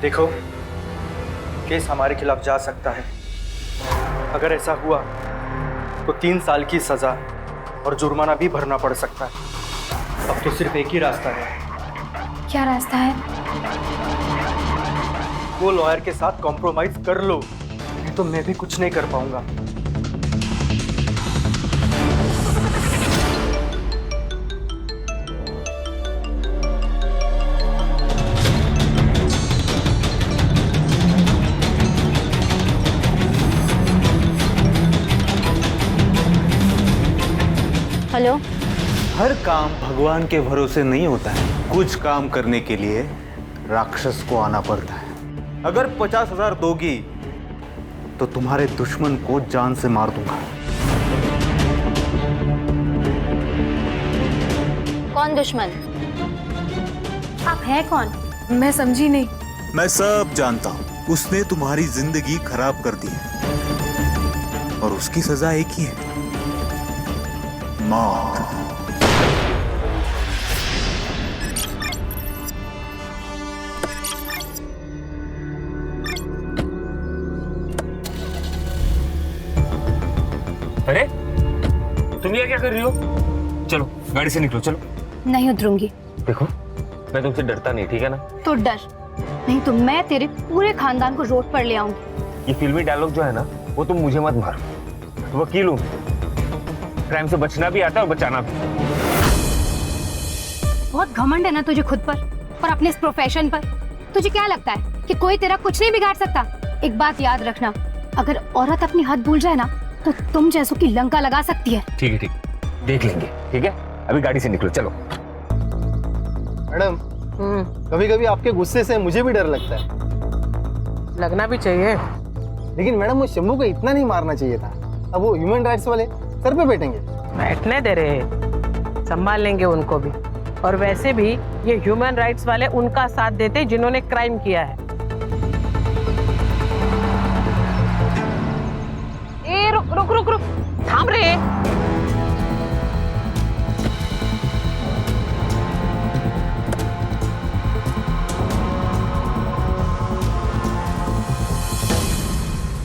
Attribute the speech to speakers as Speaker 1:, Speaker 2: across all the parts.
Speaker 1: देखो, केस हमारे खिलाफ जा सकता है। अगर ऐसा हुआ तो 3 साल की सजा और जुर्माना भी भरना पड़ सकता है। अब तो सिर्फ एक ही रास्ता है।
Speaker 2: क्या रास्ता है?
Speaker 1: वो लॉयर के साथ कॉम्प्रोमाइज कर लो, नहीं तो मैं भी कुछ नहीं कर पाऊंगा।
Speaker 2: हेलो।
Speaker 3: हर काम भगवान के भरोसे नहीं होता है। कुछ काम करने के लिए राक्षस को आना पड़ता है। अगर 50,000 दोगी तो तुम्हारे दुश्मन को जान से मार दूंगा।
Speaker 2: कौन दुश्मन? आप हैं कौन? मैं समझी नहीं।
Speaker 3: मैं सब जानता हूं। उसने तुम्हारी जिंदगी खराब कर दी है और उसकी सजा एक ही है, मौत।
Speaker 4: अरे तुम ये क्या कर रही हो? चलो गाड़ी से निकलो, चलो।
Speaker 2: नहीं उतरूंगी।
Speaker 4: देखो, मैं तुमसे डरता नहीं, ठीक है ना?
Speaker 2: तो डर, नहीं तो मैं तेरे पूरे खानदान को रोड पर ले आऊंगी।
Speaker 4: ये फिल्मी डायलॉग जो है ना, वो तुम मुझे मत मारो। वकील हूँ, क्राइम से बचना भी आता है और बचाना भी।
Speaker 2: बहुत घमंड है ना तुझे खुद पर और अपने इस प्रोफेशन पर। तुझे क्या लगता है कि कोई तेरा कुछ नहीं बिगाड़ सकता? एक बात याद रखना, अगर औरत अपनी हद भूल जाए ना तो तुम जैसों की लंका लगा सकती है।
Speaker 4: ठीक है, ठीक, देख लेंगे। ठीक है, अभी गाड़ी से निकलो, चलो।
Speaker 5: मैडम, कभी कभी आपके गुस्से से मुझे भी डर लगता है।
Speaker 6: लगना भी चाहिए।
Speaker 5: लेकिन मैडम, वो शंभू को इतना नहीं मारना चाहिए था। अब वो ह्यूमन राइट्स वाले सर पे बैठेंगे।
Speaker 6: बैठने दे रहे, संभाल लेंगे उनको भी। और वैसे भी ये ह्यूमन राइट्स वाले उनका साथ देते जिन्होंने क्राइम किया है। ए रुक रुक रुक रुक, थाम रे।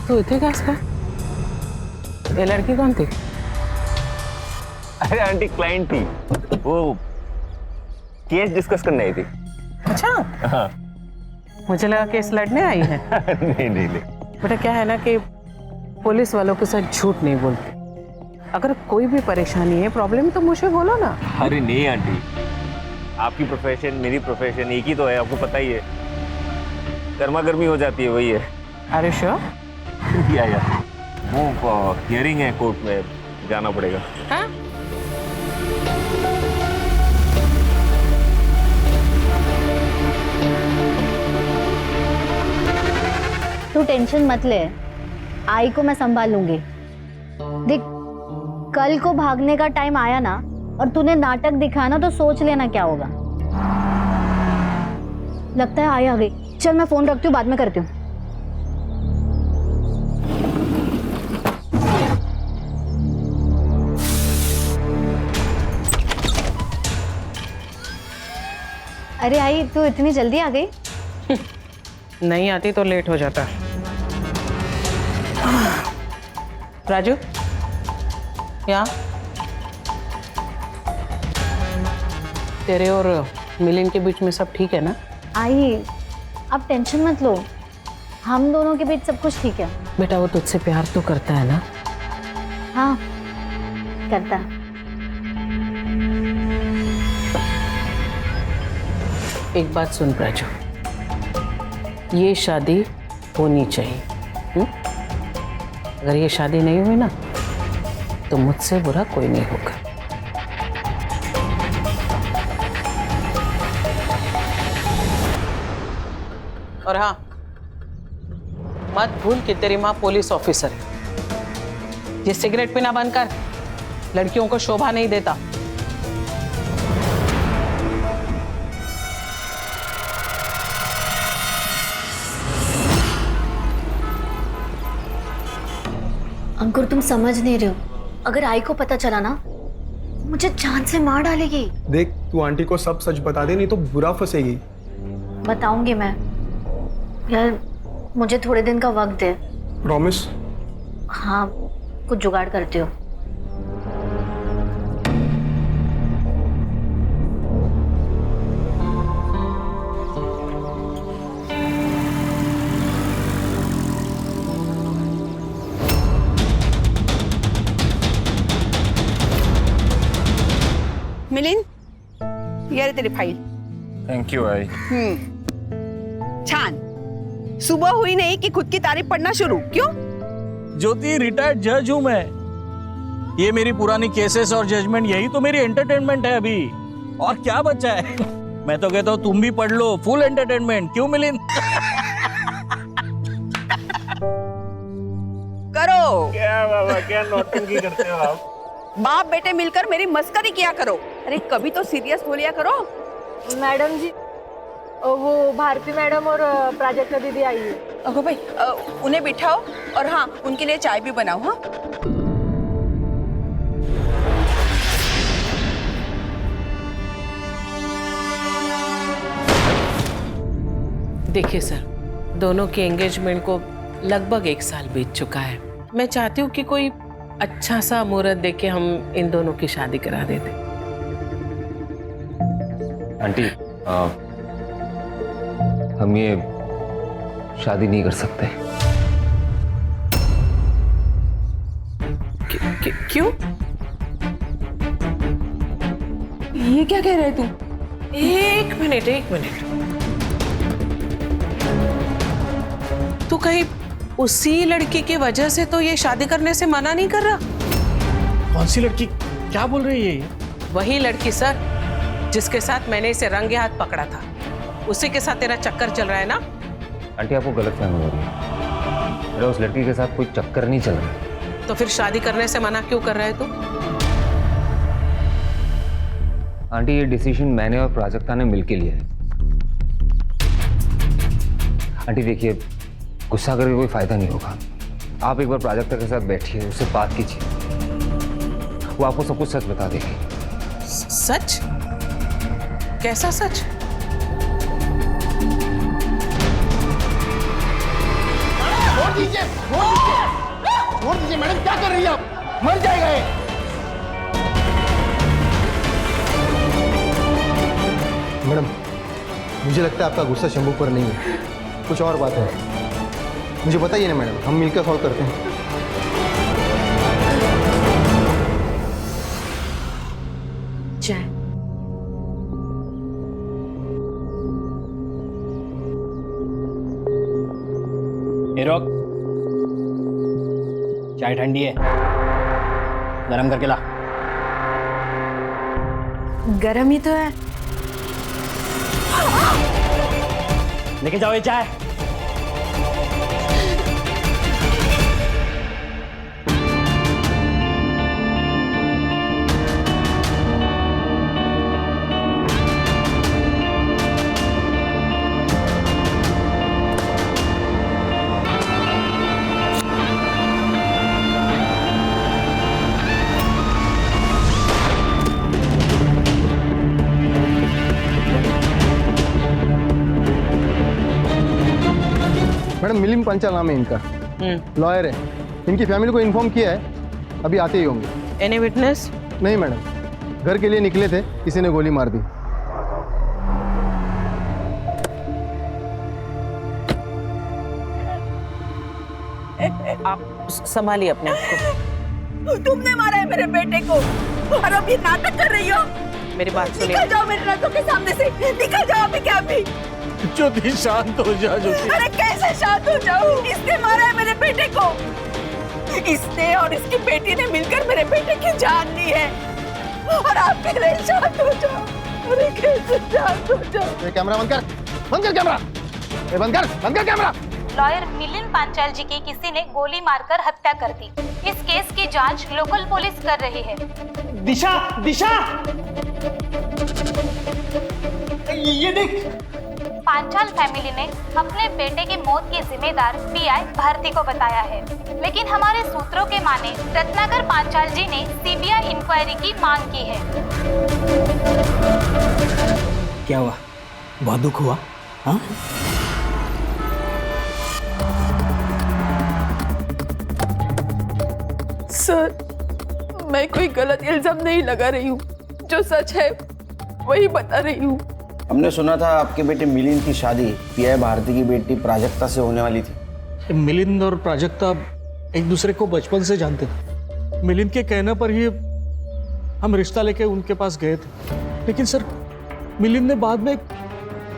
Speaker 6: तू इतने क्या इसका? ये लड़की कौन थी?
Speaker 4: अरे आंटी, क्लाइंट थी, वो केस डिस्कस करने आई थी।
Speaker 6: अच्छा,
Speaker 4: हाँ।
Speaker 6: मुझे लगा केस लड़ने आई है।
Speaker 4: नहीं नहीं नहीं।
Speaker 6: बेटा क्या है ना कि पुलिस वालों के साथ झूठ नहीं बोलते। अगर कोई भी परेशानी है, प्रॉब्लम, तो मुझे बोलो ना।
Speaker 4: अरे नहीं आंटी, आपकी प्रोफेशन मेरी प्रोफेशन एक ही तो है, आपको पता ही है। गर्मा गर्मी हो जाती है, वही है।
Speaker 6: अरे श्योर?
Speaker 4: या वो हियरिंग है, कोर्ट में जाना पड़ेगा।
Speaker 6: हाँ?
Speaker 2: तू टेंशन मत ले, आई को मैं संभाल लूंगी। देख, कल को भागने का टाइम आया ना और तूने नाटक दिखाया ना तो सोच लेना क्या होगा। लगता है आई आ गई। चल मैं फोन रखती हूँ, बाद में करती हूँ। अरे आई, तू इतनी जल्दी आ गई?
Speaker 6: नहीं आती तो लेट हो जाता। राजू, यहाँ तेरे और मिलिंद के बीच में सब ठीक है ना?
Speaker 2: आई, आप टेंशन मत लो, हम दोनों के बीच सब कुछ ठीक है।
Speaker 6: बेटा वो तुझसे प्यार तो करता है ना?
Speaker 2: हाँ, करता।
Speaker 6: एक बात सुन राजू, ये शादी होनी चाहिए। अगर ये शादी नहीं हुई ना तो मुझसे बुरा कोई नहीं होगा। और हाँ, मत भूल कि तेरी माँ पुलिस ऑफिसर है। ये सिगरेट पीना बंद कर, लड़कियों को शोभा नहीं देता।
Speaker 2: अंकुर, तुम समझ नहीं रहे हो। अगर आई को पता चला ना,
Speaker 7: मुझे जान से मार डालेगी।
Speaker 8: देख, तू आंटी को सब सच बता दे, नहीं तो बुरा फंसेगी।
Speaker 7: बताऊंगी मैं। यार मुझे थोड़े दिन का वक्त दे।
Speaker 8: प्रॉमिस?
Speaker 7: हाँ, कुछ जुगाड़ करती हो।
Speaker 9: मिलिंद, ये रही तेरी फाइल।
Speaker 4: थैंक यू भाई।
Speaker 9: छान। सुबह हुई नहीं कि खुद की तारीफ पढ़ना शुरू। क्यों?
Speaker 10: ज्योति, रिटायर्ड जज हूं मैं। ये मेरी पुरानी केसेस और जजमेंट, यही तो मेरी एंटरटेनमेंट है अभी। और क्या बचा है? मैं तो कहता हूँ तुम भी पढ़ लो, फुल एंटरटेनमेंट। क्यों मिलिंद?
Speaker 9: करो।
Speaker 4: क्या बाबा, क्या नौटंकी करते हो आप?
Speaker 9: बाप बेटे मिलकर मेरी मस्करी किया करो। अरे कभी तो सीरियस हो लिया करो।
Speaker 11: मैडम जी, वो भारती मैडम और प्राजक्ता दीदी आई है।
Speaker 9: अगो भाई, उन्हें बिठाओ और हाँ, उनके लिए चाय भी बनाओ। हाँ,
Speaker 6: देखिए सर, दोनों की एंगेजमेंट को लगभग 1 साल बीत चुका है। मैं चाहती हूँ कि कोई अच्छा सा मुहूर्त देके हम इन दोनों की शादी करा देते।
Speaker 12: आंटी, हम ये शादी नहीं कर सकते।
Speaker 6: क्यों?
Speaker 9: ये क्या कह रहे तू?
Speaker 6: एक मिनट। तू कहीं उसी लड़की की वजह से तो ये शादी करने से मना नहीं कर रहा?
Speaker 10: कौन सी लड़की? क्या बोल रही है ये?
Speaker 6: वही लड़की सर, जिसके साथ मैंने इसे रंगे हाथ पकड़ा था। उसी के साथ तेरा चक्कर चल रहा है ना?
Speaker 12: आंटी, आपको गलतफहमी हो रही है। मेरा उस लड़की के साथ कोई चक्कर नहीं चल रहा।
Speaker 6: तो फिर शादी करने से मना क्यों कर रहा है तू?
Speaker 12: आंटी, ये डिसीजन मैंने और प्राजक्ता ने मिलके लिया है। आंटी देखिए, गुस्सा करके कोई फायदा नहीं होगा। आप एक बार प्राजक्ता के साथ बैठिए, उससे बात कीजिए, वो आपको सब कुछ सच बता देगी।
Speaker 6: सच? कैसा सच?
Speaker 5: छोड़ दीजिए मैडम, क्या कर रही है आप? मर जाएगा ये। मैडम, मुझे लगता है आपका गुस्सा शंभू पर नहीं है, कुछ और बात है। मुझे बताइए ना मैडम, हम मिलकर सॉल्व करते हैं।
Speaker 7: चाय।
Speaker 1: रोक, चाय ठंडी है, गरम करके ला।
Speaker 11: गरम ही तो है।
Speaker 1: लेके जाओ ये चाय।
Speaker 5: मैडम, मिलिंद पंचाल नाम है इनका, लॉयर है। इनकी फैमिली को इन्फॉर्म किया है, अभी आते ही होंगे।
Speaker 6: Any witness?
Speaker 5: नहीं मैडम, घर के लिए निकले थे, किसी ने गोली मार दी।
Speaker 6: आप संभालिए अपने आप को।
Speaker 9: तुमने मारा है मेरे बेटे को और अब ये नाटक कर रही हो।
Speaker 6: मेरी बात सुनिए।
Speaker 9: निकल जाओ मेरे नजरों के सामने से, निकल जाओ अभी क्या अभी।
Speaker 10: ज्योति, शांत हो जा ज्योति।
Speaker 9: अरे कैसे शांत हो जाऊं? इसने मारा है मेरे बेटे को। इसने और इसकी बेटी ने मिलकर मेरे बेटे की जान ली है और आप कह रहे हैं शांत हो जाओ। अरे कैसे शांत हो जाओ?
Speaker 5: कैमरा बंद कर, बंद कर कैमरा। बंद कर कैमरा।
Speaker 7: लॉयर मिलिंद पांचाल जी की किसी ने गोली मारकर हत्या कर दी। इस केस की जांच लोकल पुलिस कर रही है।
Speaker 1: दिशा, दिशा, ये देख,
Speaker 7: पांचाल फैमिली ने अपने बेटे की मौत की जिम्मेदार पीआई भारती को बताया है, लेकिन हमारे सूत्रों के माने रत्नाकर पांचाल जी ने सीबीआई इंक्वायरी की मांग की है।
Speaker 10: क्या हुआ? बहुत दुख हुआ? हाँ?
Speaker 9: सर, मैं कोई गलत इल्जाम नहीं लगा रही हूँ, जो सच है वही बता रही हूँ।
Speaker 13: हमने सुना था आपके बेटे मिलिंद की शादी पीआई भारती की बेटी प्राजक्ता से होने वाली थी।
Speaker 10: मिलिंद और प्राजक्ता एक दूसरे को बचपन से जानते थे। मिलिंद के कहने पर ही हम रिश्ता लेके उनके पास गए थे, लेकिन सर मिलिंद ने बाद में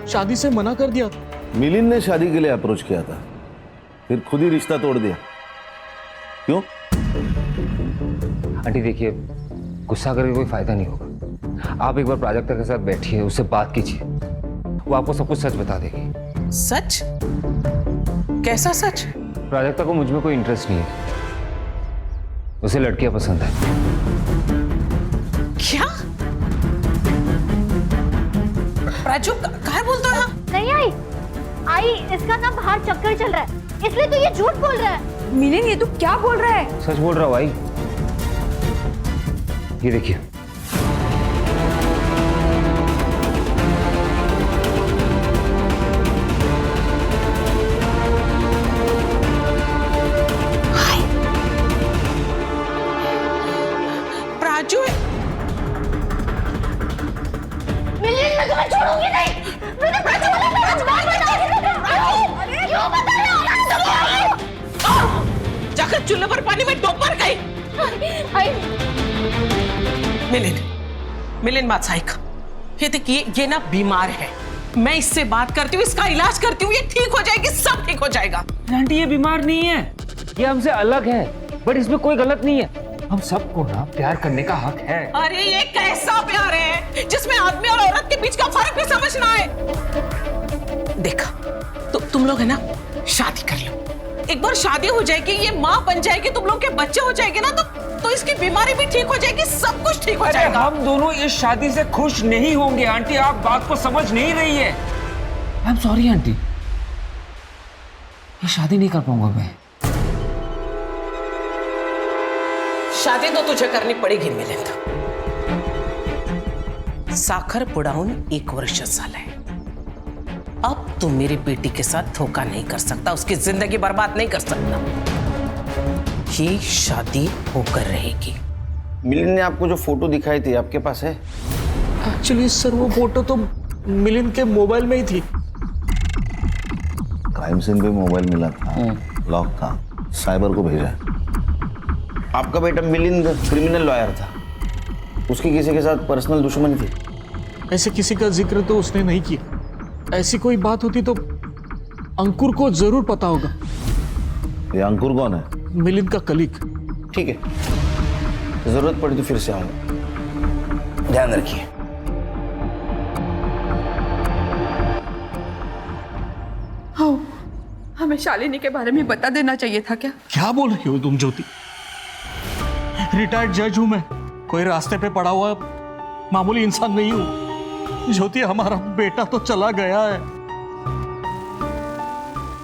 Speaker 10: शादी से मना कर दिया था।
Speaker 14: मिलिंद ने शादी के लिए अप्रोच किया था, फिर खुद ही रिश्ता तोड़ दिया। क्यों?
Speaker 12: आंटी देखिए, गुस्सा करके कोई फायदा नहीं होगा। आप एक बार प्राजक्ता के साथ बैठिए, उससे बात कीजिए, वो आपको सब कुछ सच बता देगी।
Speaker 6: सच? कैसा सच?
Speaker 12: प्राजक्ता को मुझ में कोई इंटरेस्ट नहीं है, उसे लड़कियां पसंद है।
Speaker 6: क्या? प्राजू क्या बोलता है?
Speaker 2: नहीं आई, इसका ना बाहर चक्कर चल रहा है, इसलिए तो ये झूठ बोल रहा है।
Speaker 11: मिलिंद, ये तू क्या बोल रहा है?
Speaker 12: सच बोल रहा हूँ भाई। ये देखिए,
Speaker 6: प्राजू
Speaker 2: मिलिंद, मैं तुम्हें छोड़ूंगी नहीं। मैंने प्राजू को सच बात बताई। क्यों बता रहे हो?
Speaker 6: जाकर चूल्हे पर पानी में डूब मर गई। मिलिंद बात सही का। ये देखिए, ये ना बीमार है, मैं इससे बात करती हूँ, इसका इलाज करती हूँ, ये ठीक हो जाएगी, सब ठीक हो जाएगा।
Speaker 12: आंटी ये बीमार नहीं है, ये हमसे अलग है, बट इसमें कोई गलत नहीं है। हम सबको ना प्यार करने का हक है।
Speaker 6: अरे ये कैसा प्यार है जिसमें आदमी और औरत के बीच का फर्क भी समझना है। देखा तो तुम लोग है ना, शादी कर लो, एक बार शादी हो जाएगी, ये माँ बन जाएगी, तुम लोग के बच्चे हो जाएंगे ना, तो इसकी बीमारी भी ठीक हो जाएगी, सब कुछ ठीक हो जाएगा।
Speaker 12: हम दोनों इस शादी से खुश नहीं होंगे आंटी, आप बात को समझ नहीं रही है। आई एम सॉरी आंटी, ये शादी नहीं कर पाऊंगा मैं।
Speaker 6: शादी तो तुझे करनी पड़ेगी मिलिंद। साखर पुडाऊन 1 वर्ष झालंय, अब तू मेरी बेटी के साथ धोखा नहीं कर सकता, उसकी जिंदगी बर्बाद नहीं कर सकता। ये शादी होकर रहेगी।
Speaker 13: मिलिंद ने आपको जो फोटो दिखाई थी आपके पास है?
Speaker 10: एक्चुअली सर वो फोटो तो मिलिंद के मोबाइल में ही थी।
Speaker 14: क्राइम सीन पे मोबाइल मिला था, लॉक था, साइबर को भेजा।
Speaker 13: आपका बेटा मिलिंद क्रिमिनल लॉयर था, उसकी किसी के साथ पर्सनल दुश्मनी थी?
Speaker 10: ऐसे किसी का जिक्र तो उसने नहीं किया। ऐसी कोई बात होती तो अंकुर को जरूर पता होगा।
Speaker 14: ये अंकुर कौन है?
Speaker 10: मिलिंद का कलीग।
Speaker 13: ठीक है, जरूरत पड़ी तो फिर से आऊंगा, ध्यान रखिए।
Speaker 9: हाँ, हमें शालिनी के बारे में बता देना चाहिए था क्या?
Speaker 10: क्या बोल रही हो तुम ज्योति? रिटायर्ड जज हूं मैं, कोई रास्ते पे पड़ा हुआ मामूली इंसान नहीं हूं। ज्योति, हमारा बेटा तो चला गया है,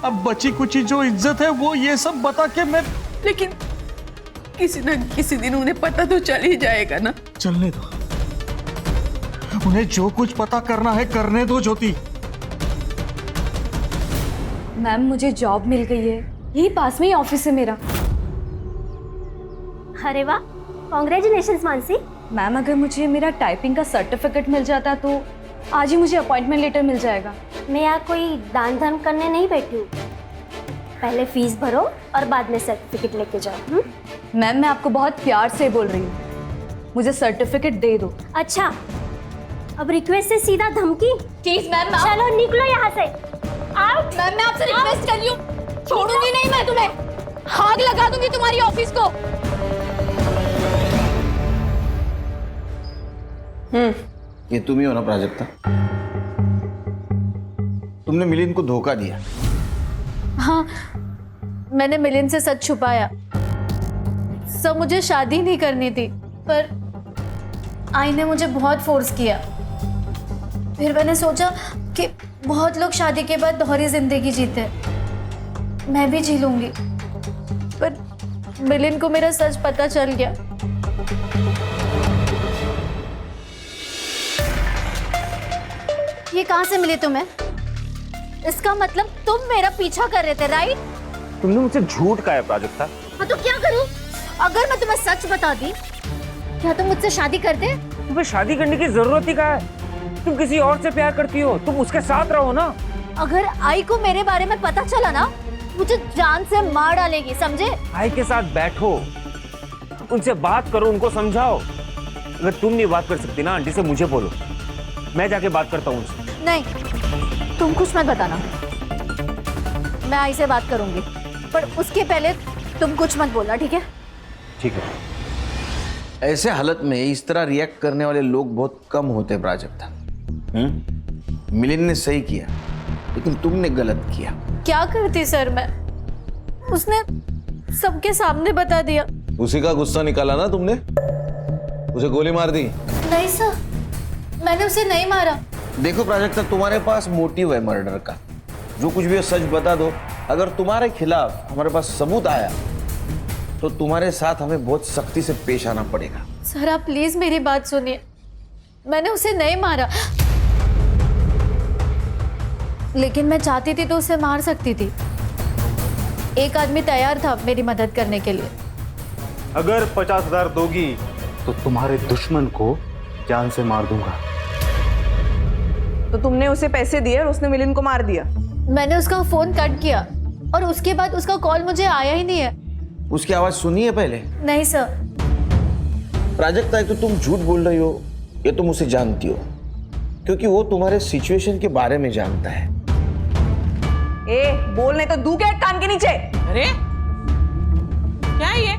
Speaker 10: अब बची कुची जो इज्जत है वो ये सब बता के मैं।
Speaker 9: लेकिन किसी न किसी दिन उन्हें पता तो चल ही जाएगा ना।
Speaker 10: चलने दो, उन्हें जो कुछ पता करना है करने दो ज्योति।
Speaker 11: मैम, मुझे जॉब मिल गई है, यही पास में ही ऑफिस है मेरा।
Speaker 2: अरे वाह, कांग्रेचुलेशंस मानसी।
Speaker 11: मैम, अगर मुझे मेरा टाइपिंग का सर्टिफिकेट मिल जाता तो आज ही मुझे अपॉइंटमेंट लेटर मिल जाएगा।
Speaker 2: मैं यहाँ कोई दान धर्म करने नहीं बैठी हूँ, पहले फीस भरो और बाद में सर्टिफिकेट लेके जाओ।
Speaker 11: मैम, मैं आपको बहुत प्यार से बोल रही हूँ, मुझे सर्टिफिकेट दे दो।
Speaker 2: अच्छा, अब रिक्वेस्ट से सीधा धमकी?
Speaker 11: प्लीज मैम,
Speaker 2: चलो निकलो यहाँ से। आउट।
Speaker 11: मैम, मैं आपसे रिक्वेस्ट कर रही हूँ, छोड़ूंगी नहीं मैं तुम्हें, आग लगा दूंगी तुम्हारी ऑफिस को।
Speaker 13: ये तुम ही हो ना प्राजक्ता? तुमने मिलिंद को धोखा दिया।
Speaker 11: हाँ, मैंने मिलिंद से सच छुपाया। सब मुझे शादी नहीं करनी थी, पर आई ने मुझे बहुत फोर्स किया। फिर मैंने सोचा कि बहुत लोग शादी के बाद दोहरी जिंदगी जीते हैं, मैं भी जी लूंगी। पर मिलिंद को मेरा सच पता चल गया। ये कहाँ से मिले तुम्हें? इसका मतलब तुम मेरा पीछा कर रहे थे, राइट?
Speaker 4: तुमने मुझसे झूठ कहा है प्राजक्ता।
Speaker 11: हाँ तो क्या करूं? अगर मैं तुम्हें सच बता दी, क्या तुम मुझसे शादी करते?
Speaker 4: तुम्हें शादी करने की जरूरत ही कहाँ है? तुम किसी और से प्यार करती हो, तुम उसके साथ रहो ना।
Speaker 11: अगर आई को मेरे बारे में पता चला ना, मुझे जान से मार डालेगी, समझे?
Speaker 4: आई के साथ बैठो, उनसे बात करो, उनको समझाओ। अगर तुम नहीं बात कर सकती ना आंटी से, मुझे बोलो, मैं जाके बात करता हूँ उनसे।
Speaker 11: नहीं, तुम कुछ मत बताना, मैं आई से बात करूंगी, पर उसके पहले तुम कुछ मत बोलना, ठीक है?
Speaker 4: ठीक है।
Speaker 13: ऐसे हालत में इस तरह रिएक्ट करने वाले लोग बहुत कम होते प्राजक्ता। मिलिंद ने सही किया, लेकिन तुमने गलत किया।
Speaker 11: क्या करती सर मैं? उसने सबके सामने बता दिया।
Speaker 14: उसी का गुस्सा निकाला ना तुमने, उसे गोली मार दी।
Speaker 11: नहीं सर, मैंने उसे नहीं मारा।
Speaker 13: देखो प्राजक्ता, तुम्हारे पास मोटिव है मर्डर का, जो कुछ भी है सच बता दो। अगर तुम्हारे खिलाफ हमारे पास सबूत आया तो तुम्हारे साथ हमें बहुत सख्ती से पेश आना पड़ेगा।
Speaker 11: सर आप प्लीज मेरी बात सुनिए, मैंने उसे नहीं मारा, लेकिन मैं चाहती थी तो उसे मार सकती थी। एक आदमी तैयार था मेरी मदद करने के लिए।
Speaker 3: अगर 50,000 दोगी तो तुम्हारे दुश्मन को जान से मार दूंगा।
Speaker 9: तो तुमने उसे पैसे दिए और उसने मिलिंद को मार दिया?
Speaker 11: मैंने उसका फोन कट किया और उसके बाद उसका कॉल मुझे आया ही नहीं है।
Speaker 13: उसकी आवाज सुनी है पहले?
Speaker 11: नहीं सर।
Speaker 13: प्राजक्ता, एक तो तुम झूठ बोल रही हो, ये तुम उसे जानती हो, क्योंकि वो तुम्हारे सिचुएशन के बारे में जानता है।
Speaker 9: ए, बोलने तो दू क्या कान के नीचे?
Speaker 6: अरे क्या है ये?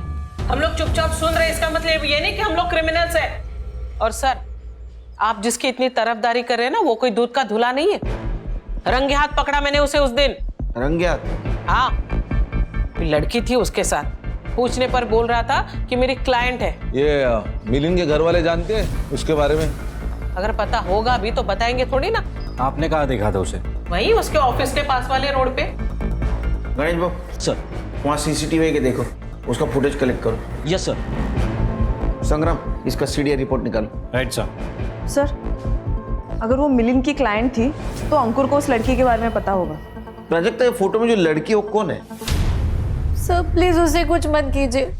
Speaker 6: हम लोग चुपचाप सुन रहे हैं, इसका मतलब ये नहीं कि हम लोग क्रिमिनल्स हैं। और सर, आप जिसकी इतनी तरफदारी कर रहे हैं ना, वो कोई दूध का धुला नहीं है। रंगे हाथ पकड़ा मैंने उसे उस दिन।
Speaker 13: रंगे हाथ?
Speaker 6: हाँ, लड़की थी उसके साथ, पूछने पर बोल रहा था कि मेरी क्लाइंट है।
Speaker 14: ये मिलिंद के घर वाले जानते हैं उसके बारे में?
Speaker 6: अगर पता होगा भी तो बताएंगे थोड़ी ना।
Speaker 3: आपने कहाँ देखा था उसे?
Speaker 6: वहीं उसके ऑफिस के पास वाले रोड पे।
Speaker 13: गणेश बाबू
Speaker 10: सर।
Speaker 13: वहाँ सीसीटीवी के देखो, उसका फुटेज कलेक्ट करो।
Speaker 10: Yes sir.
Speaker 13: संग्राम, इसका सीडीआर रिपोर्ट निकालो।
Speaker 3: Right sir.
Speaker 9: सर, अगर वो मिलिंद की क्लाइंट थी तो अंकुर को उस लड़की के बारे में पता होगा।
Speaker 13: प्राजक्ता, ये फोटो में जो लड़की है वो कौन है?
Speaker 11: सर प्लीज उसे कुछ मत कीजिए,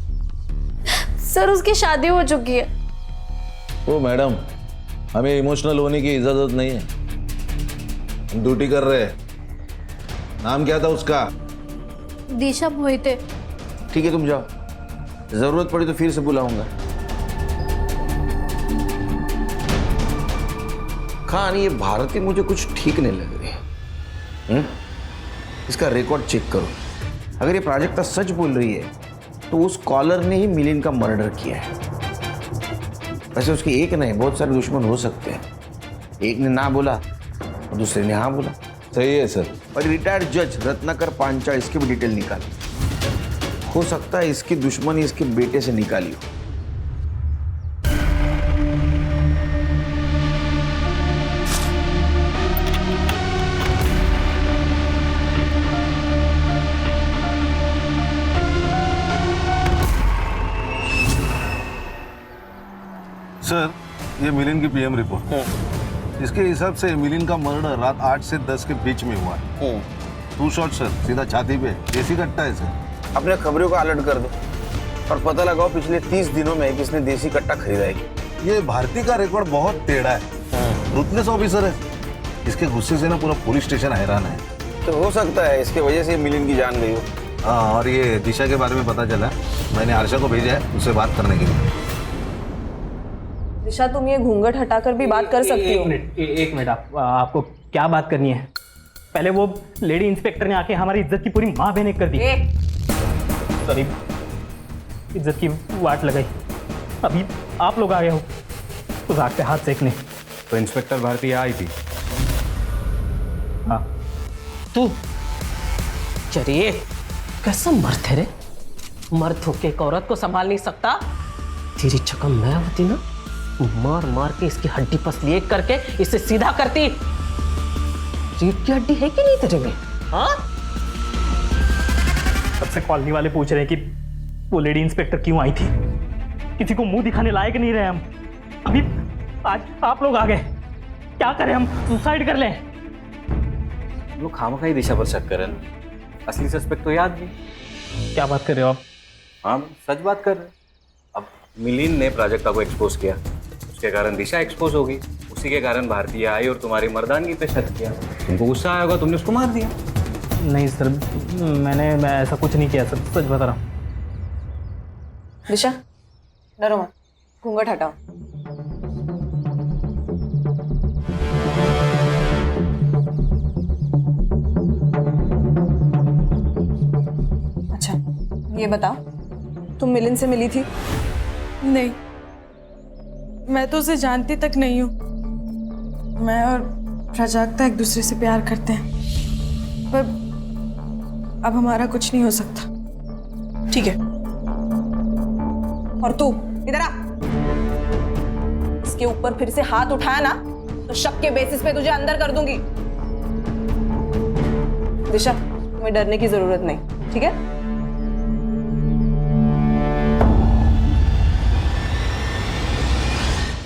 Speaker 11: सर उसकी शादी हो चुकी है।
Speaker 14: ओ मैडम, हमें इमोशनल होने की इजाजत नहीं है, हम ड्यूटी कर रहे हैं। नाम क्या था उसका?
Speaker 11: दिशा मोहिते।
Speaker 13: ठीक है, तुम जाओ, जरूरत पड़ी तो फिर से बुलाऊंगा। खान, ये भारती मुझे कुछ ठीक नहीं लग रही। इसका रिकॉर्ड चेक करो, अगर ये प्राजक्ता सच बोल रही है तो उस कॉलर ने ही मिलिंद का मर्डर किया है। वैसे उसके एक नहीं, बहुत सारे दुश्मन हो सकते हैं। एक ने ना बोला और दूसरे ने हाँ बोला।
Speaker 14: सही है सर।
Speaker 13: और रिटायर्ड जज रत्नाकर पांचाल, इसकी भी डिटेल निकाली। हो सकता है इसकी दुश्मनी इसके बेटे से निकाली हो।
Speaker 14: सर, ये मिलिंद की पीएम रिपोर्ट। इसके हिसाब से मिलिंद का मर्डर रात 8 से 10 के बीच में हुआ। 2 शॉट सर, सीधा छाती पे, देसी कट्टा है सर।
Speaker 13: अपने खबरों को अलर्ट कर दो और पता लगाओ पिछले 30 दिनों में किसने देसी कट्टा खरीदा है।
Speaker 14: ये भारती का रिकॉर्ड बहुत टेढ़ा है, रूथलेस ऑफिसर है। इसके गुस्से से ना पूरा पुलिस स्टेशन हैरान है।
Speaker 13: तो हो सकता है इसके वजह से मिलिंद की जान गई हो।
Speaker 14: हाँ, और ये दिशा के बारे में पता चला, मैंने आरशा को भेजा है उससे बात करने के लिए।
Speaker 9: दिशा, तुम ये घूंघट हटाकर भी बात कर सकती हो।
Speaker 1: एक मिनट, आपको क्या बात करनी है? पहले वो लेडी इंस्पेक्टर ने आके हमारी इज्जत की पूरी माँ बहने कर दी। सॉरी, इज्जत की वाट लगाई। अभी आप लोग आ गए हो उस आग पे हाथ सेकने।
Speaker 3: तो इंस्पेक्टर भारती आई थी?
Speaker 1: हाँ।
Speaker 6: तू चलिए, कैसा मर्द है रे? मर्द होके एक औरत को संभाल नहीं सकता? तेरी जगह मैं होती ना, मार मार के इसकी हड्डी पसली एक करके इसे सीधा करती। रीढ़ की हड्डी है कि नहीं तेरे में? हाँ?
Speaker 1: सबसे कॉलोनी वाले पूछ रहे हैं कि वो लेडी इंस्पेक्टर क्यों आई थी। किसी को मुंह दिखाने लायक नहीं रहे हम। अभी आज आप लोग आ गए, क्या करें हम? सुसाइड कर लें?
Speaker 12: लोग खामखा ही दिशा पर शक कर रहे हैं, असली सस्पेक्ट तो याद नहीं।
Speaker 1: क्या बात कर रहे हो आप?
Speaker 12: हाँ, सच बात कर रहे हैं। अब मिलिंद ने प्राजक्ता को एक्सपोज किया, उसके कारण दिशा एक्सपोज होगी, उसी के कारण भारतीय आई और तुम्हारी मर्दानगी पे शक किया। तुमको गुस्सा आया होगा, तुमने उसको मार दिया।
Speaker 1: नहीं सर, मैं ऐसा कुछ नहीं किया सर, सच बता रहा हूँ।
Speaker 6: दिशा, डरो मत, घूंघट हटाओ। अच्छा, ये बताओ, तुम मिलिंद से मिली थी?
Speaker 9: नहीं, मैं तो उसे जानती तक नहीं हूँ। मैं और प्राजक्ता एक दूसरे से प्यार करते हैं, पर अब हमारा कुछ नहीं हो सकता।
Speaker 6: ठीक है, और तू इधर आ। इसके ऊपर फिर से हाथ उठाया ना तो शक के बेसिस पे तुझे अंदर कर दूंगी। दिशा, तुम्हें डरने की जरूरत नहीं, ठीक है?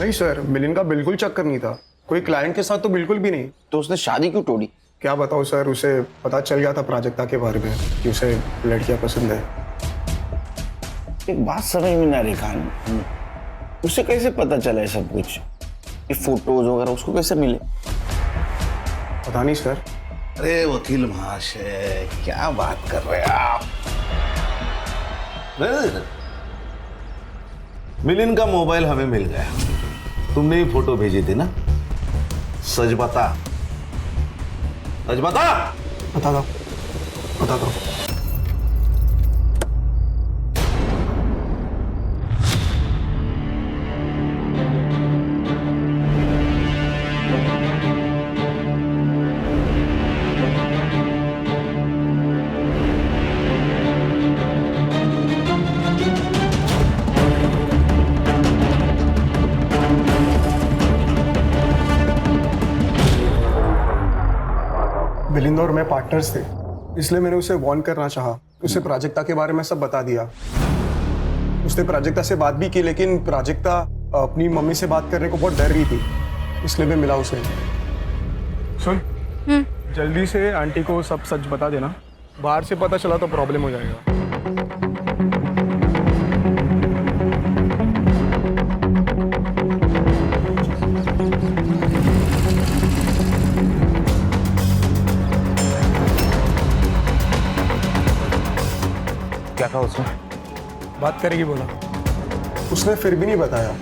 Speaker 8: नहीं सर, मिलिंद का बिल्कुल चक्कर नहीं था, कोई क्लाइंट के साथ तो बिल्कुल भी नहीं।
Speaker 13: तो उसने शादी क्यों तोड़ी?
Speaker 8: क्या बताओ सर, उसे पता चल गया था प्राजक्ता के बारे में कि उसे लड़कियां पसंद है।
Speaker 13: एक बात समझ में ना रही खान, उसे कैसे पता चला है सब कुछ? ये फोटोज वगैरह उसको कैसे मिले?
Speaker 8: पता नहीं सर।
Speaker 14: अरे वकील महाशय, क्या बात कर रहे हैं आप? नहीं, मिलिंद का मोबाइल हमें मिल गया, तुमने ही फोटो भेजी थी ना? सच बता, सच बता।
Speaker 8: बता दो, बता दो। मिलिंद और मैं पार्टनर्स थे, इसलिए मैंने उसे वार्न करना चाहा। उसे प्राजक्ता के बारे में सब बता दिया। उसने प्राजक्ता से बात भी की, लेकिन प्राजक्ता अपनी मम्मी से बात करने को बहुत डर रही थी, इसलिए मैं मिला उसे। सुन, जल्दी से आंटी को सब सच बता देना, बाहर से पता चला तो प्रॉब्लम हो जाएगा।
Speaker 12: क्या कहा उसने?
Speaker 8: बात करेगी बोला, उसने फिर भी नहीं बताया,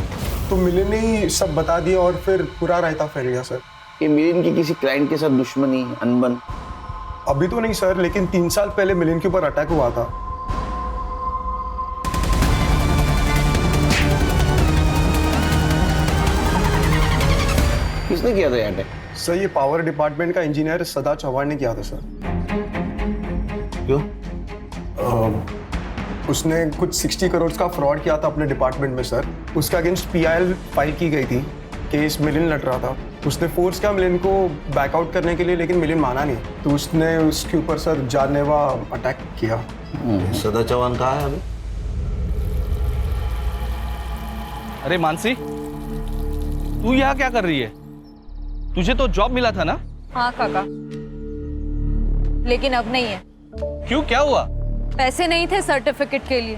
Speaker 8: तो मिलिंद ने ही सब बता दिया और फिर पूरा रायता फैल गया सर।
Speaker 13: ये मिलिंद की किसी क्लाइंट के साथ दुश्मनी, अनबन?
Speaker 8: अभी तो नहीं सर, लेकिन 3 साल पहले मिलिंद के ऊपर अटैक हुआ था।
Speaker 13: किसने किया था ये अटैक?
Speaker 8: सर, ये पावर डिपार्टमेंट का इंजीनियर सदा चौहान ने किया था सर।
Speaker 14: क्यों?
Speaker 8: उसने कुछ 60 करोड़ का फ्रॉड किया था अपने डिपार्टमेंट में सर। उसके अगेंस्ट PIL फाइल की गई थी, केस मिलिंद लड़ रहा था। उसने फोर्स किया मिलिंद को बैकआउट करने के लिए, लेकिन मिलिंद माना नहीं, तो उसने उसके ऊपर सर जानलेवा अटैक किया।
Speaker 14: सदा चौहान कहाँ है अभी?
Speaker 10: अरे मानसी, तू यहाँ क्या कर रही है? तुझे तो जॉब मिला था ना?
Speaker 11: हाँ काका, लेकिन अब नहीं है।
Speaker 10: क्यों, क्या हुआ?
Speaker 11: पैसे नहीं थे सर्टिफिकेट के लिए,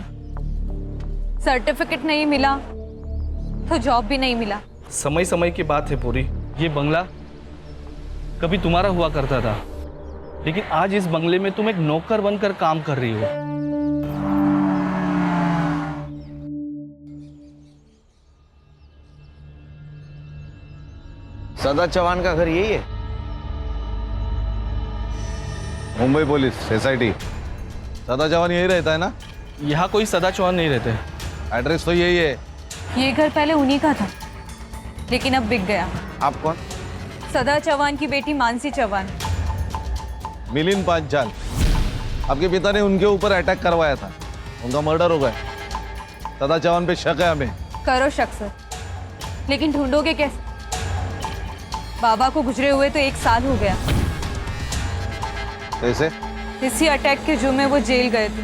Speaker 11: सर्टिफिकेट नहीं मिला तो जॉब भी नहीं मिला।
Speaker 10: समय समय की बात है पूरी। ये बंगला कभी तुम्हारा हुआ करता था, लेकिन आज इस बंगले में तुम एक नौकर बनकर काम कर रही हो।
Speaker 13: सदा चौहान का घर यही है?
Speaker 14: Mumbai police SIT। सदा चौहान यही रहता है ना?
Speaker 10: यहाँ कोई सदा चौहान नहीं रहते।
Speaker 14: एड्रेस तो यही है।
Speaker 11: ये घर पहले उन्हीं का था, लेकिन अब बिक गया।
Speaker 13: आप कौन?
Speaker 11: सदा चौहान की बेटी मानसी चौहान।
Speaker 14: मिलिंद पांचाल, आपके पिता ने उनके ऊपर अटैक करवाया था, उनका मर्डर हो गया। सदा चौहान पे शक है हमें।
Speaker 11: करो शक सर, लेकिन ढूंढोगे कैसे? बाबा को गुजरे हुए तो 1 साल हो गया।
Speaker 14: कैसे?
Speaker 15: इसी अटैक के जुर्म में वो जेल गए थे,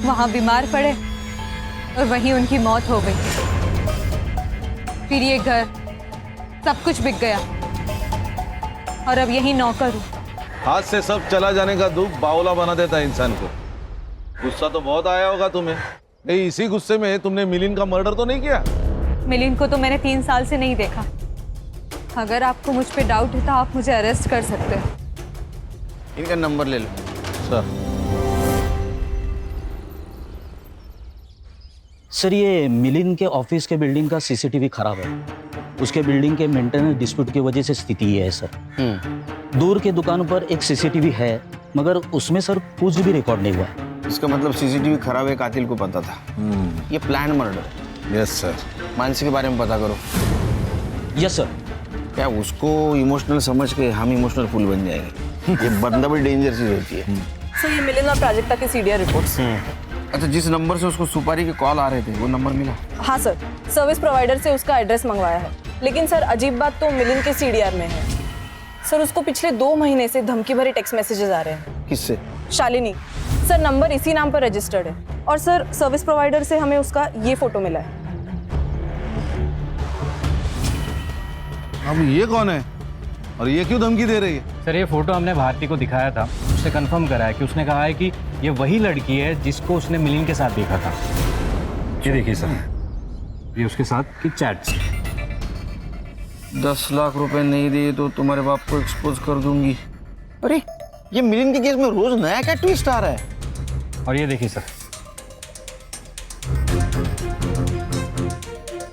Speaker 15: वहां बीमार पड़े और वहीं उनकी मौत हो गई। फिर ये घर सब कुछ बिक गया और अब यही नौकर हूँ।
Speaker 14: हाथ से सब चला जाने का दुख बावला बना देता है इंसान को। गुस्सा तो बहुत आया होगा तुम्हें। नहीं, इसी गुस्से में तुमने मिलिंद का मर्डर तो नहीं किया?
Speaker 15: मिलिंद को तो मैंने 3 साल से नहीं देखा। अगर आपको मुझ पे डाउट है तो आप मुझे अरेस्ट कर सकते हो।
Speaker 13: इनका नंबर ले लो।
Speaker 14: सर
Speaker 10: सर, ये मिलिंद के ऑफिस के बिल्डिंग का सीसीटीवी खराब है। उसके बिल्डिंग के मेंटेनेंस डिस्प्यूट की वजह से स्थिति ये है सर। दूर के दुकानों पर एक सीसीटीवी है, मगर उसमें सर कुछ भी रिकॉर्ड नहीं हुआ है।
Speaker 13: इसका मतलब सीसीटीवी खराब है, कातिल को पता था। ये plan murder.
Speaker 14: Yes sir.
Speaker 13: Mansi के बारे में पता करो।
Speaker 10: Yes sir.
Speaker 13: क्या उसको इमोशनल समझ के हम इमोशनल फूल बन जाएंगे? ये बंदा भी डेंजर चीज होती है।
Speaker 9: सर ये मिलिंद और प्राजक्ता के सीडीआर रिपोर्ट्स।
Speaker 13: अच्छा, जिस नंबर से उसको सुपारी के कॉल आ रहे थे वो नंबर मिला?
Speaker 9: हाँ सर, सर्विस प्रोवाइडर से उसका एड्रेस मंगवाया है। लेकिन सर अजीब बात तो मिलिंद के सीडीआर में है। सर उसको पिछले 2 महीने से धमकी भरे टेक्स्ट मैसेजेस आ रहे हैं।
Speaker 13: किससे?
Speaker 9: शालिनी। सर नंबर इसी नाम पर रजिस्टर्ड है। और सर सर्विस प्रोवाइडर से हमें उसका ये फोटो मिला है।
Speaker 14: अब ये कौन है और ये क्यों धमकी दे रही है?
Speaker 12: सर, ये फोटो हमने भारती को दिखाया था, उसने कंफर्म करा है कि उसने कहा है कि ये वही लड़की है जिसको उसने मिलिंद के साथ देखा था। ये देखिए सर, ये उसके साथ की चैट्स।
Speaker 13: 10 लाख रुपए नहीं दिए तो तुम्हारे बाप को एक्सपोज कर दूंगी। अरे ये मिलिंद के केस में रोज नया क्या ट्विस्ट आ रहा है।
Speaker 12: और ये देखिए सर।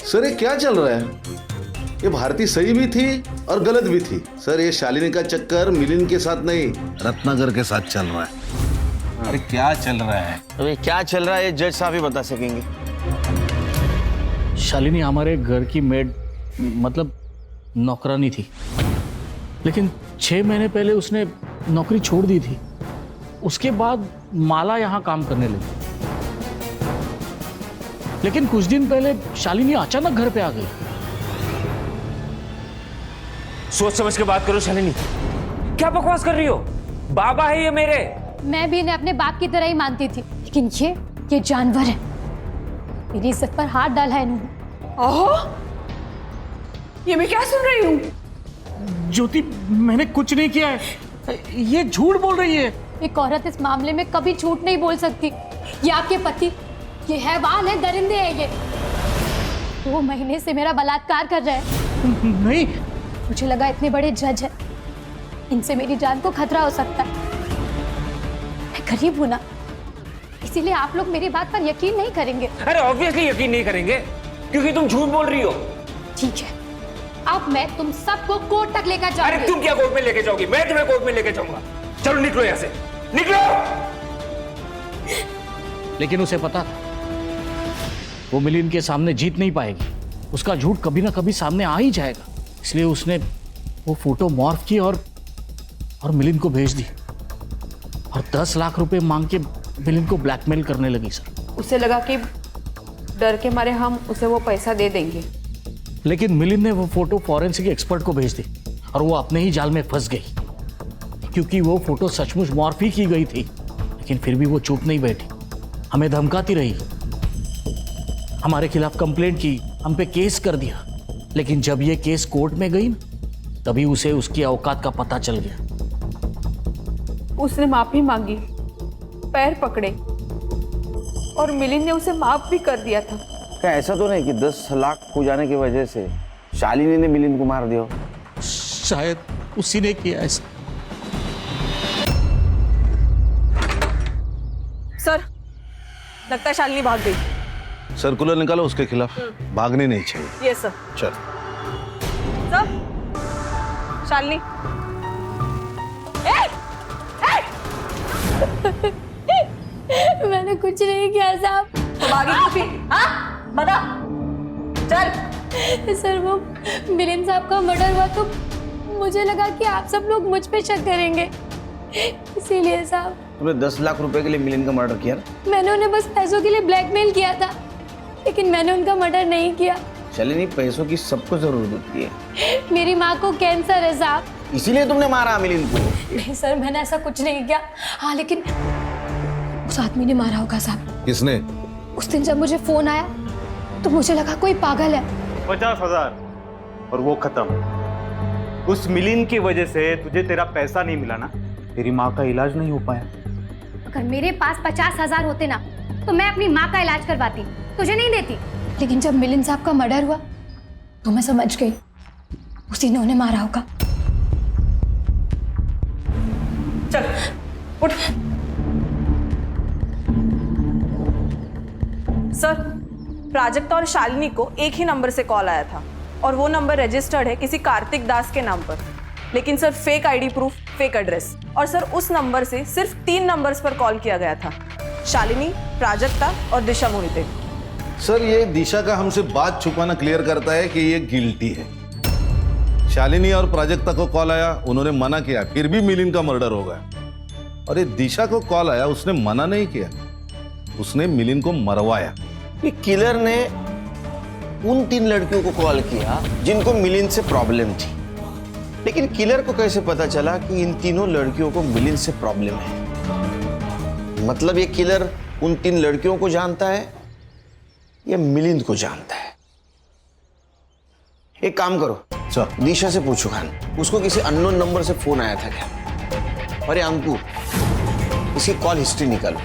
Speaker 14: सर ये क्या चल रहा है? ये भारती सही भी थी और गलत भी थी। सर ये शालिनी का चक्कर मिलिंद के साथ नहीं, रत्नाकर के साथ चल रहा है। अरे क्या चल रहा है?
Speaker 13: अरे क्या चल रहा है ये जज साहब ही बता सकेंगे।
Speaker 10: शालिनी हमारे घर की मेड, मतलब नौकरानी थी, लेकिन 6 महीने पहले उसने नौकरी छोड़ दी थी। उसके बाद माला यहाँ काम करने लगी, लेकिन कुछ दिन पहले शालिनी अचानक घर पे आ गई।
Speaker 4: सोच समझ के बात करो शालिनी, क्या बकवास कर रही हो? बाबा है ये मेरे।
Speaker 2: मैं भी इन्हें अपने बाप की तरह ही मानती थी, लेकिन ये जानवर है। मेरी इज्जत पर हाथ डाला है इन्होंने।
Speaker 9: ओहो, ये मैं क्या सुन रही हूँ?
Speaker 10: ज्योति, मैंने कुछ नहीं किया है, ये झूठ बोल रही है।
Speaker 2: एक औरत इस मामले में कभी झूठ नहीं बोल सकती। ये आपके पति, ये हैवान है, दरिंदे है ये। 2 महीने से मेरा बलात्कार कर रहे हैं।
Speaker 10: नहीं,
Speaker 2: मुझे लगा इतने बड़े जज है, इनसे मेरी जान को खतरा हो सकता है। मैं गरीब हूं ना, इसीलिए आप लोग मेरी बात पर यकीन नहीं करेंगे।
Speaker 4: अरे ऑब्वियसली यकीन नहीं करेंगे, क्योंकि तुम झूठ बोल रही हो।
Speaker 2: ठीक है, अब मैं तुम सबको कोर्ट तक लेकर जाऊंगी।
Speaker 4: अरे तुम क्या कोर्ट में लेके जाओगी? मैं तुम्हें कोर्ट में लेके जाऊंगा। चलो निकलो यहाँ से, निकलो।
Speaker 10: लेकिन उसे पता था वो मिलिंद के सामने जीत नहीं पाएगी। उसका झूठ कभी ना कभी सामने आ ही जाएगा, इसलिए उसने वो फोटो मॉर्फ की और मिलिंद को भेज दी और 10 लाख रुपए मांग के मिलिंद को ब्लैकमेल करने लगी। सर
Speaker 15: उसे लगा कि डर के मारे हम उसे वो पैसा दे देंगे,
Speaker 10: लेकिन मिलिंद ने वो फोटो फॉरेंसिक एक्सपर्ट को भेज दी और वो अपने ही जाल में फंस गई, क्योंकि वो फोटो सचमुच मॉर्फ ही की गई थी। लेकिन फिर भी वो चुप नहीं बैठी, हमें धमकाती रही, हमारे खिलाफ कंप्लेंट की, हम पे केस कर दिया। लेकिन जब ये केस कोर्ट में गई ना, तभी उसे उसकी औकात का पता चल गया।
Speaker 15: उसने माफी मांगी, पैर पकड़े और मिलिंद ने उसे माफ भी कर दिया था।
Speaker 13: क्या ऐसा तो नहीं कि 10 लाख हो जाने की वजह से शालिनी ने मिलिंद को मार दिया?
Speaker 10: शायद उसी ने किया ऐसा।
Speaker 9: सर लगता है शालिनी भाग गई।
Speaker 14: सर्कुलर निकालो उसके खिलाफ, भागनी नहीं चाहिए।
Speaker 9: Yes sir.
Speaker 14: चल
Speaker 9: सर, शालिनी।
Speaker 2: मैंने कुछ नहीं किया साहब।
Speaker 9: तो भागी क्यों थी? हाँ बता, चल।
Speaker 2: सर वो मिलिंद साहब का मर्डर हुआ तो मुझे लगा कि आप सब लोग मुझ पे शक करेंगे, इसीलिए साहब।
Speaker 13: तुमने 10 लाख रुपए के लिए मिलिंद का मर्डर किया ना?
Speaker 2: मैंने उन्हें बस पैसों के लिए ब्लैकमेल किया था, लेकिन मैंने उनका मर्डर नहीं किया।
Speaker 13: शालिनी, पैसों की सबको जरूरत होती है।
Speaker 2: मेरी माँ को कैंसर है साहब।
Speaker 13: इसीलिए तुमने मारा मिलिंद को?
Speaker 11: नहीं सर, मैंने ऐसा कुछ नहीं किया। हाँ लेकिन उस आदमी ने मारा होगा साहब।
Speaker 14: किसने?
Speaker 11: उस दिन जब मुझे फोन आया तो मुझे लगा कोई पागल है।
Speaker 3: 50,000 और वो खत्म। उस मिलिन की वजह से तुझे तेरा पैसा नहीं मिला ना, तेरी माँ का इलाज नहीं हो पाया।
Speaker 2: अगर मेरे पास 50,000 होते ना तो मैं अपनी माँ का इलाज करवाती, तुझे नहीं देती।
Speaker 11: लेकिन जब मिलिन साहब का मर्डर हुआ तो मैं समझ गई उसी ने उन्हें मारा होगा।
Speaker 6: चल उठ।
Speaker 15: सर, प्राजक्ता और शालिनी को एक ही नंबर से कॉल आया था और वो नंबर रजिस्टर्ड है किसी कार्तिक दास के नाम पर। लेकिन sir fake ID proof, fake address. और सर उस नंबर से सिर्फ 3 नंबर्स पर कॉल किया गया था, शालिनी, प्राजक्ता और दिशा मोहिते।
Speaker 14: सर ये दिशा का हमसे बात छुपाना क्लियर करता है कि ये गिल्टी है। शालिनी और प्राजक्ता को कॉल आया, उन्होंने मना किया, फिर भी मिलिन का मर्डर हो गया। और ये दिशा को कॉल आया, उसने मना नहीं किया, उसने मिलिन को मरवाया।
Speaker 13: ये किलर ने उन 3 लड़कियों को कॉल किया जिनको मिलिन से प्रॉब्लम थी, लेकिन किलर को कैसे पता चला कि इन तीनों लड़कियों को मिलिन से प्रॉब्लम है? मतलब ये किलर उन 3 लड़कियों को जानता है या मिलिन को जानता है? एक काम करो, दिशा से पूछो खान, उसको किसी अननोन नंबर से फोन आया था क्या? अरे अंकु, इसकी कॉल हिस्ट्री निकालो,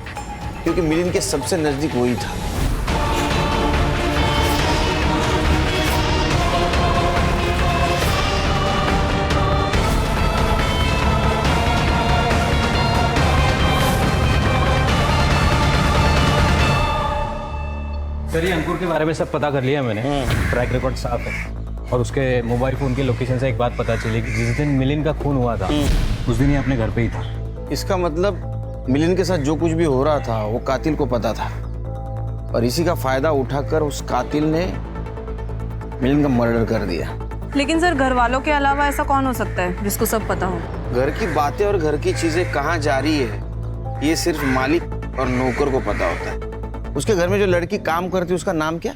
Speaker 13: क्योंकि मिलिन के सबसे नजदीक वही था।
Speaker 1: सर ये अंकुर के बारे में सब पता कर लिया मैंने, ट्रैक रिकॉर्ड साफ है। और उसके मोबाइल फोन की लोकेशन से एक बात पता चली कि जिस दिन मिलिन का खून हुआ था उस दिन ही अपने घर पे ही था।
Speaker 13: इसका मतलब मिलिन के साथ जो कुछ भी हो रहा था वो कातिल को पता था, और इसी का फायदा उठाकर उस कातिल ने मिलिन का मर्डर कर दिया।
Speaker 15: लेकिन सर घर वालों के अलावा ऐसा कौन हो सकता है जिसको सब पता हो?
Speaker 13: घर की बातें और घर की चीजें कहाँ जा रही है ये सिर्फ मालिक और नौकर को पता होता है। उसके घर में जो लड़की काम करती है उसका नाम क्या?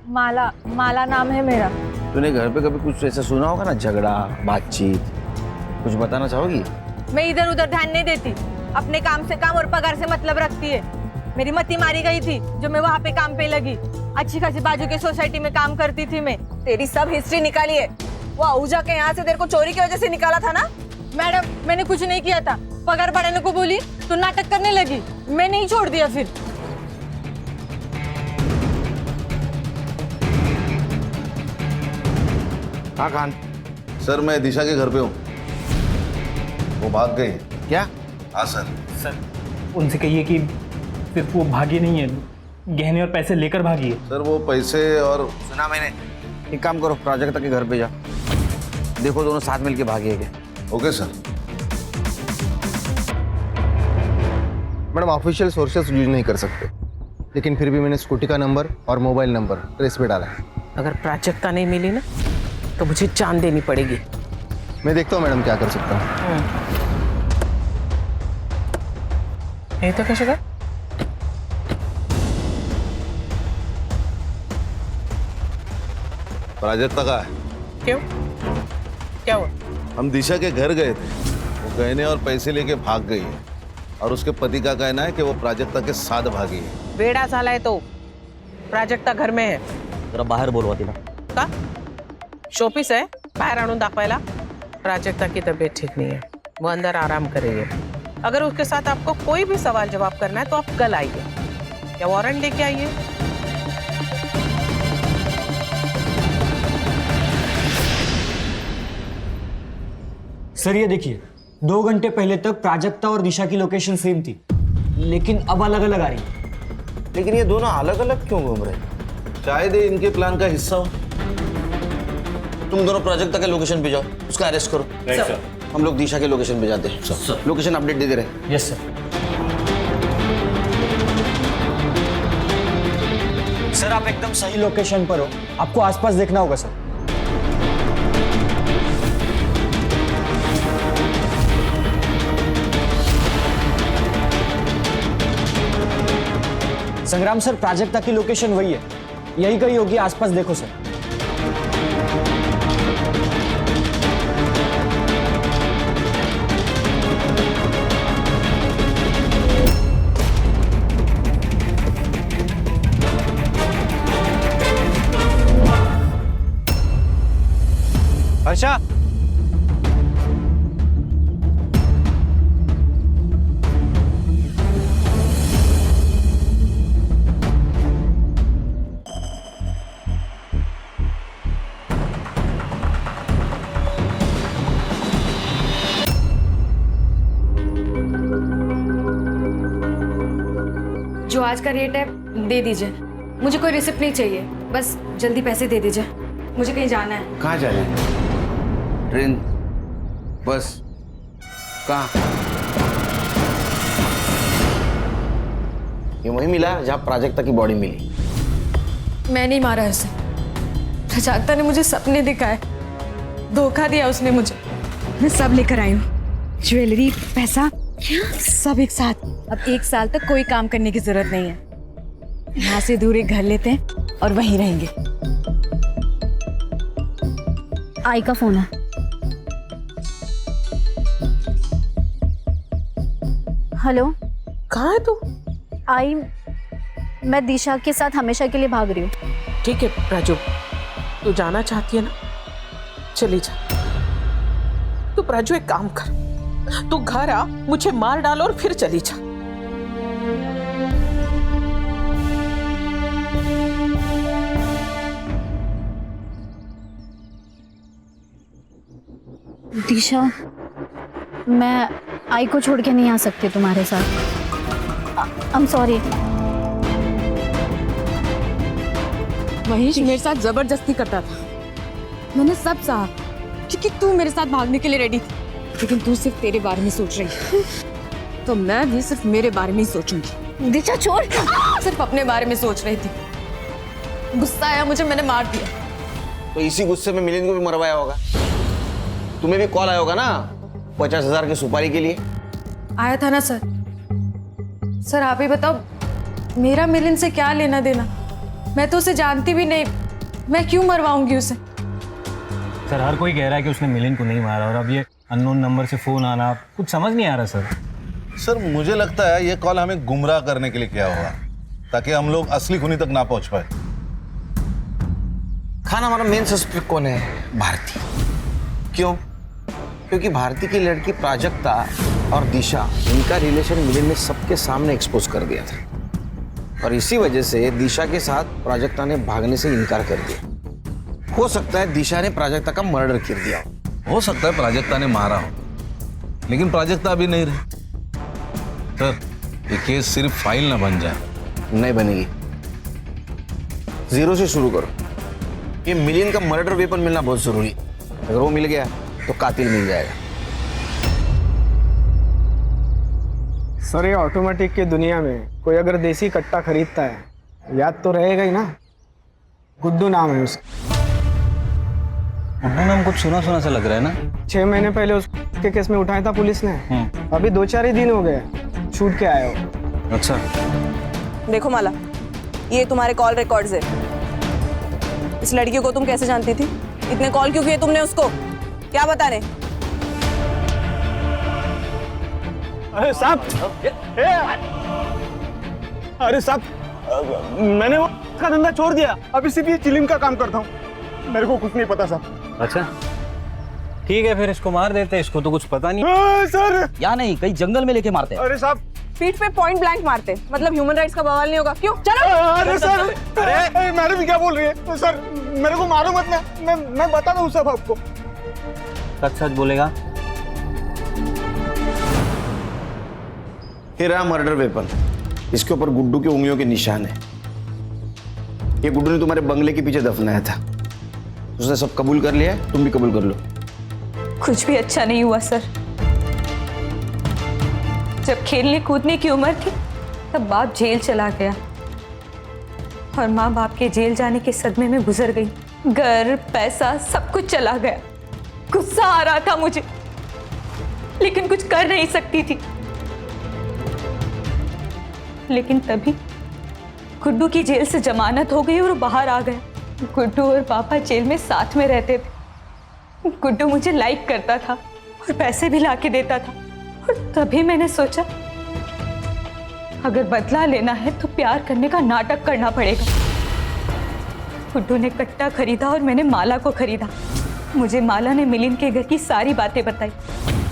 Speaker 15: माला। माला नाम है मेरा।
Speaker 13: तूने घर पे कभी कुछ ऐसा सुना होगा ना, झगड़ा, बातचीत, कुछ बताना चाहोगी?
Speaker 15: मैं इधर उधर ध्यान नहीं देती, अपने काम से काम और पगार से मतलब रखती है। मेरी मती मारी गई थी जो मैं वहाँ पे काम पे लगी। अच्छी खासी बाजू के सोसाइटी में काम करती थी मैं। तेरी सब हिस्ट्री निकाली है। वो आहूजा के यहाँ से तेरे को चोरी की वजह से निकाला था ना? मैडम मैंने कुछ नहीं किया था, पगार बढ़ाने को बोली तो नाटक करने लगी, मैं नहीं छोड़ दिया फिर।
Speaker 13: हाँ खान।
Speaker 14: सर मैं दिशा के घर पे हूँ, वो भाग गई।
Speaker 13: क्या?
Speaker 14: हाँ सर।
Speaker 1: सर उनसे कहिए कि सिर्फ वो भागी नहीं है, गहने और पैसे लेकर भागी है।
Speaker 14: सर वो पैसे और
Speaker 13: सुना मैंने। एक काम करो, प्राजक्ता के घर पे जा, देखो दोनों साथ मिलके भागे हैं क्या।
Speaker 14: Okay sir.
Speaker 5: Madam official sources use नहीं कर सकते, लेकिन फिर भी मैंने स्कूटी का नंबर और मोबाइल नंबर ट्रेस पे डाला है।
Speaker 6: अगर प्राजक्ता नहीं मिली ना तो मुझे जान देनी पड़ेगी।
Speaker 5: मैं देखता हूँ मैडम क्या कर सकता हूँ।
Speaker 6: नहीं तो कैसे कर?
Speaker 14: प्राजक्ता का है।
Speaker 6: क्यों? क्या हुआ?
Speaker 14: हम दिशा के घर गए थे, वो गहने और पैसे लेके भाग गई है, और उसके पति का कहना है कि वो प्राजक्ता के साथ भागी है।
Speaker 6: बेड़ा साला है तो प्राजक्ता घर में है।
Speaker 10: जरा बाहेर बोलवा ना
Speaker 6: का शोपीस है, बाहर आणून दाखवायला। प्राजक्ता की तबीयत ठीक नहीं है, वो अंदर आराम कर रही है। अगर उसके साथ आपको कोई भी सवाल जवाब करना है तो आप कल आइए या वारंट लेके आइए।
Speaker 16: सर ये देखिए, 2 घंटे पहले तक प्राजक्ता और दिशा की लोकेशन सेम थी, लेकिन अब अलग अलग आ रही है।
Speaker 13: लेकिन ये दोनों अलग अलग क्यों घूम रहे?
Speaker 14: शायद ये इनके प्लान का हिस्सा हो।
Speaker 13: तुम दोनों प्राजक्ता के लोकेशन पे जाओ, उसका अरेस्ट करो।
Speaker 16: सर।
Speaker 13: हम लोग दिशा के लोकेशन पे जाते हैं। लोकेशन अपडेट दे दे रहे।
Speaker 16: Yes sir. सर आप एकदम सही लोकेशन पर हो, आपको आसपास देखना होगा सर। संग्राम सर, प्राजक्ता की लोकेशन वही है, यही कहीं होगी, आसपास देखो सर।
Speaker 3: हर्षा,
Speaker 17: जो आज का रेट है दे दीजिए। मुझे कोई रिसिप्ट नहीं चाहिए, बस जल्दी पैसे दे दीजिए। मुझे कहीं जाना है।
Speaker 13: कहाँ जाना है? ट्रेन, बस, कहाँ? ये वही मिला जहाँ प्राजक्ता की बॉडी मिली।
Speaker 17: मैं नहीं मारा उसे। प्राजक्ता ने मुझे सपने दिखाए, धोखा दिया उसने मुझे।
Speaker 9: मैं सब लेकर आई हूँ, ज्वेलरी, पैसा, सब एक साथ। अब 1 साल तक कोई काम करने की जरूरत नहीं है। यहाँ से दूर एक घर लेते हैं और वहीं रहेंगे।
Speaker 2: आई का फोन है।
Speaker 11: हेलो,
Speaker 6: कहाँ है तू?
Speaker 11: आई, मैं दिशा के साथ हमेशा के लिए भाग रही हूँ।
Speaker 6: ठीक है प्राजू, तू जाना चाहती है ना, चली जा। तू प्राजू एक काम कर, तू घर आ, मुझे मार डाल और फिर चली जा।
Speaker 11: दिशा, मैं आई को छोड़ के नहीं आ सकती तुम्हारे साथ। I am sorry.
Speaker 9: महेश मेरे साथ जबरदस्ती करता था। मैंने सब सहा क्योंकि तू मेरे साथ भागने के लिए रेडी थी, लेकिन तू सिर्फ तेरे बारे में सोच रही है। तो मैं भी सिर्फ मेरे बारे में ही सोचूंगी।
Speaker 17: दिशा छोड़। सिर्फ अपने बारे में सोच रही थी। गुस्सा आया मुझे, मैंने मार दिया।
Speaker 13: तो इसी गुस्से में मिलिंद को भी मरवाया होगा। तुम्हें भी कॉल आया होगा ना 50,000 की सुपारी के लिए?
Speaker 17: आया था ना सर। सर आप ही बताओ, मेरा मिलिंद से क्या लेना देना? मैं तो उसे जानती भी नहीं, मैं क्यों मरवाऊंगी उसे?
Speaker 16: सर हर कोई कह रहा है कि उसने मिलिंद को नहीं मारा, और अब ये अननोन नंबर से फोन आना कुछ समझ नहीं आ रहा सर।
Speaker 14: सर मुझे लगता है ये कॉल हमें गुमराह करने के लिए किया होगा, ताकि हम लोग असली खूनी तक ना पहुंच पाए।
Speaker 13: खाना हमारा मेन सस्पेक्ट कौन है? भारती। क्यों? क्योंकि भारती की लड़की प्राजक्ता और दिशा, इनका रिलेशन मिलिंद ने सबके सामने एक्सपोज कर दिया था, और इसी वजह से दिशा के साथ प्राजक्ता ने भागने से इनकार कर दिया। हो सकता है दिशा ने प्राजक्ता का मर्डर कर दिया
Speaker 14: हो सकता है प्राजक्ता ने मारा हो, लेकिन प्राजक्ता अभी नहीं रही। सर ये केस सिर्फ फाइल ना बन जाए।
Speaker 13: नहीं बनेगी। जीरो से शुरू करो। ये मिलियन का मर्डर वेपन मिलना बहुत जरूरी है। अगर वो मिल गया तो कातिल मिल जाएगा।
Speaker 8: सर ये ऑटोमेटिक की दुनिया में कोई अगर देसी कट्टा खरीदता है, याद तो रहेगा ही ना। गुड्डू नाम है उसका।
Speaker 16: गुड्डू नाम कुछ सुना सुना सा लग रहा है ना।
Speaker 8: 6 महीने पहले उसके केस में उठाया था पुलिस ने। अभी 2-4 ही दिन हो गए छूट के आया हो।
Speaker 16: अच्छा।
Speaker 9: देखो माला, ये तुम्हारे कॉल रिकॉर्ड्स है। इस लड़की को तुम कैसे जानती थी? इतने कॉल क्यों किए तुमने उसको? क्या बता रहे?
Speaker 8: अरे साहब, अरे साहब, मैंने वो का धंधा छोड़ दिया। अभी सिर्फ ये चिलिंग का काम करता हूँ। मेरे को कुछ नहीं पता साहब।
Speaker 16: अच्छा ठीक है, फिर इसको मार देते। इसको तो कुछ पता नहीं।
Speaker 8: सर
Speaker 16: या नहीं, कहीं जंगल में लेके मारते हैं।
Speaker 8: अरे साहब,
Speaker 9: पीठ पे पॉइंट ब्लैंक मारते, मतलब ह्यूमन राइट्स का बवाल नहीं होगा। क्यों? चलो।
Speaker 8: अरे सर, अरे मैडम भी क्या बोल रही है? सर मेरे को मारो मत, मैं बता दूँ सब आपको।
Speaker 16: सच सच बोलेगा?
Speaker 13: ये रहा मर्डर वेपन। इसके ऊपर गुड्डू की उंगलियों के निशान है। ये गुड्डू ने तुम्हारे बंगले के पीछे दफनाया था। उसने सब कबूल कर लिया है, तुम भी कबूल कर लो।
Speaker 15: कुछ भी अच्छा नहीं हुआ सर। जब खेलने कूदने की उम्र थी तब बाप जेल चला गया, और माँ बाप के जेल जाने के सदमे में गुजर गई। घर, पैसा, सब कुछ चला गया। गुस्सा आ रहा था मुझे, लेकिन कुछ कर नहीं सकती थी। लेकिन तभी गुड्डू की जेल से जमानत हो गई और वो बाहर आ गया। गुड्डू और पापा जेल में साथ में रहते थे। गुड्डू मुझे लाइक करता था और पैसे भी लाके देता था, और तभी मैंने सोचा अगर बदला लेना है तो प्यार करने का नाटक करना पड़ेगा। गुड्डू ने कट्टा खरीदा और मैंने माला को खरीदा। मुझे माला ने मिलिंद के घर की सारी बातें बताई।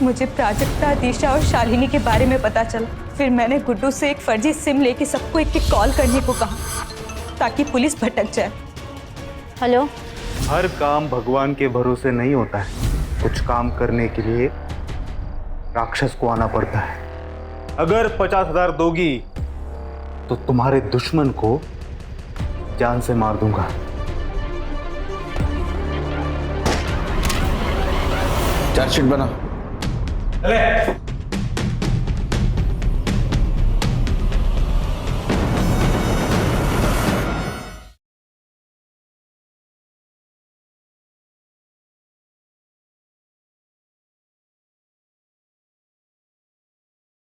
Speaker 15: मुझे प्राजक्ता, दिशा और शालिनी के बारे में पता चला। फिर मैंने गुड्डू से एक फर्जी सिम लेके सबको एक एक कॉल करने को कहा ताकि पुलिस भटक जाए।
Speaker 2: हेलो।
Speaker 3: हर काम भगवान के भरोसे नहीं होता है। कुछ काम करने के लिए राक्षस को आना पड़ता है। अगर 50,000 दोगी तो तुम्हारे दुश्मन को जान से मार दूंगा।
Speaker 13: चार्जशीट बना।
Speaker 3: अरे